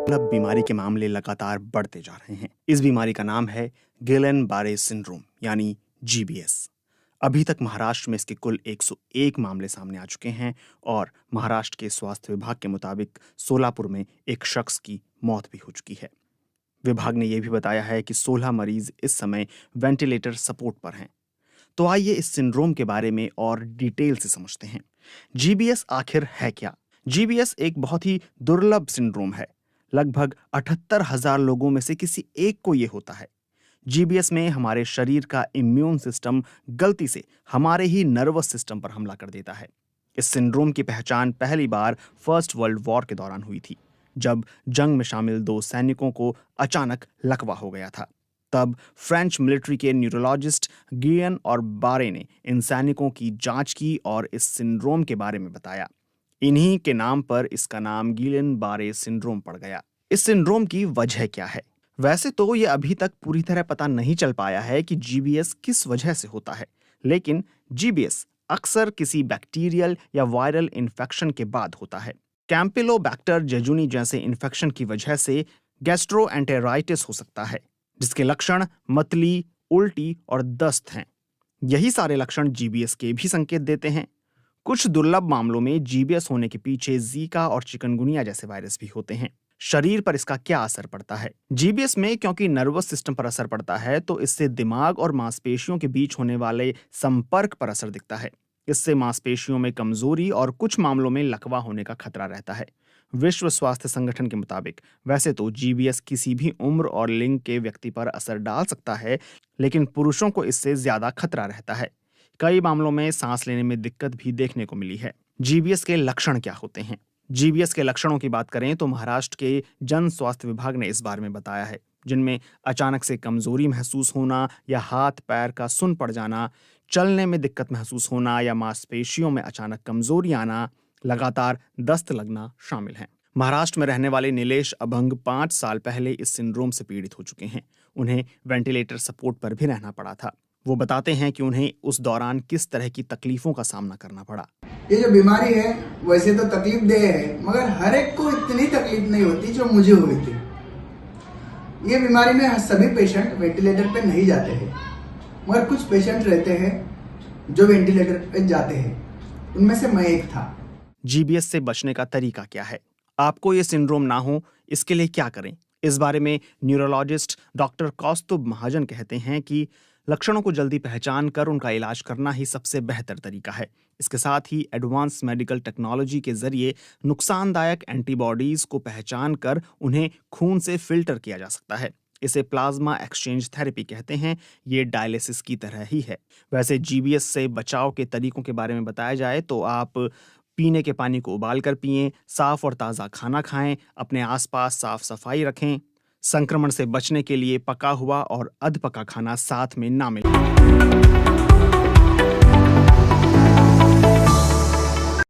दुर्लभ बीमारी के मामले लगातार बढ़ते जा रहे हैं। इस बीमारी का नाम है गिलेन-बारे सिंड्रोम यानी जीबीएस। अभी तक महाराष्ट्र में इसके कुल 101 मामले सामने आ चुके हैं और महाराष्ट्र के स्वास्थ्य विभाग के मुताबिक सोलापुर में एक शख्स की मौत भी हो चुकी है। विभाग ने यह भी बताया है कि 16 मरीज इस समय वेंटिलेटर सपोर्ट पर हैं। तो आइए इस सिंड्रोम के बारे में और डिटेल से समझते हैं। जीबीएस आखिर है क्या? जीबीएस एक बहुत ही दुर्लभ सिंड्रोम है। लगभग 78,000 लोगों में से किसी एक को यह होता है। जीबीएस में हमारे शरीर का इम्यून सिस्टम गलती से हमारे ही नर्वस सिस्टम पर हमला कर देता है। इस सिंड्रोम की पहचान पहली बार फर्स्ट वर्ल्ड वॉर के दौरान हुई थी, जब जंग में शामिल 2 सैनिकों को अचानक लकवा हो गया था। तब फ्रेंच मिलिट्री के न्यूरोलॉजिस्ट गियन और बारे ने इन सैनिकों की जांच की और इस सिंड्रोम के बारे में बताया। इन्हीं के नाम पर इसका नाम गिलेन-बारे सिंड्रोम पड़ गया। इस सिंड्रोम की वजह क्या है? वैसे तो ये अभी तक पूरी तरह पता नहीं चल पाया है कि जीबीएस किस वजह से होता है, लेकिन जीबीएस अक्सर किसी बैक्टीरियल या वायरल इन्फेक्शन के बाद होता है। कैंपिलोबैक्टर जेजुनी जैसे इन्फेक्शन की वजह से गैस्ट्रोएंटेराइटिस हो सकता है, जिसके लक्षण मतली, उल्टी और दस्त हैं। यही सारे लक्षण जीबीएस के भी संकेत देते हैं। कुछ दुर्लभ मामलों में जीबीएस होने के पीछे जीका और चिकनगुनिया जैसे वायरस भी होते हैं। शरीर पर इसका क्या असर पड़ता है? जीबीएस में क्योंकि नर्वस सिस्टम पर असर पड़ता है, तो इससे दिमाग और मांसपेशियों के बीच होने वाले संपर्क पर असर दिखता है। इससे मांसपेशियों में कमजोरी और कुछ मामलों में लकवा होने का खतरा रहता है। विश्व स्वास्थ्य संगठन के मुताबिक वैसे तो जीबीएस किसी भी उम्र और लिंग के व्यक्ति पर असर डाल सकता है, लेकिन पुरुषों को इससे ज्यादा खतरा रहता है। कई मामलों में सांस लेने में दिक्कत भी देखने को मिली है। जीबीएस के लक्षण क्या होते हैं? जीबीएस के लक्षणों की बात करें तो महाराष्ट्र के जन स्वास्थ्य विभाग ने इस बारे में बताया है, जिनमें अचानक से कमजोरी महसूस होना या हाथ पैर का सुन्न पड़ जाना, चलने में दिक्कत महसूस होना या मांसपेशियों में अचानक कमजोरी आना, लगातार दस्त लगना शामिल हैं। महाराष्ट्र में रहने वाले नीलेश अभंग 5 साल पहले इस सिंड्रोम से पीड़ित हो चुके हैं। उन्हें वेंटिलेटर सपोर्ट पर भी रहना पड़ा था। वो बताते हैं कि उन्हें उस दौरान किस तरह की तकलीफों का सामना करना पड़ा। ये जो बीमारी है वैसे तो तकलीफ दे है, मगर हर एक को इतनी तकलीफ नहीं होती जो मुझे हुई थी। ये बीमारी में सभी पेशेंट वेंटिलेटर पे नहीं जाते हैं, मगर कुछ पेशेंट रहते हैं जो वेंटिलेटर पे जाते हैं। उनमें से मैं एक था। जीबीएस से बचने का तरीका क्या है? आपको ये सिंड्रोम ना हो, इसके लिए क्या करें? इस बारे में न्यूरोलॉजिस्ट डॉक्टर कौस्तुभ महाजन कहते हैं कि लक्षणों को जल्दी पहचान कर उनका इलाज करना ही सबसे बेहतर तरीका है। इसके साथ ही एडवांस मेडिकल टेक्नोलॉजी के जरिए नुकसानदायक एंटीबॉडीज को पहचान कर उन्हें खून से फिल्टर किया जा सकता है। इसे प्लाज्मा एक्सचेंज थेरेपी कहते हैं। ये डायलिसिस की तरह ही है। वैसे जीबीएस से बचाव के तरीकों के बारे में बताया जाए तो आप पीने के पानी को उबाल कर पिएं, साफ और ताज़ा खाना खाएं, अपने आसपास साफ सफाई रखें। संक्रमण से बचने के लिए पका हुआ और अधपका खाना साथ में ना मिलाएं।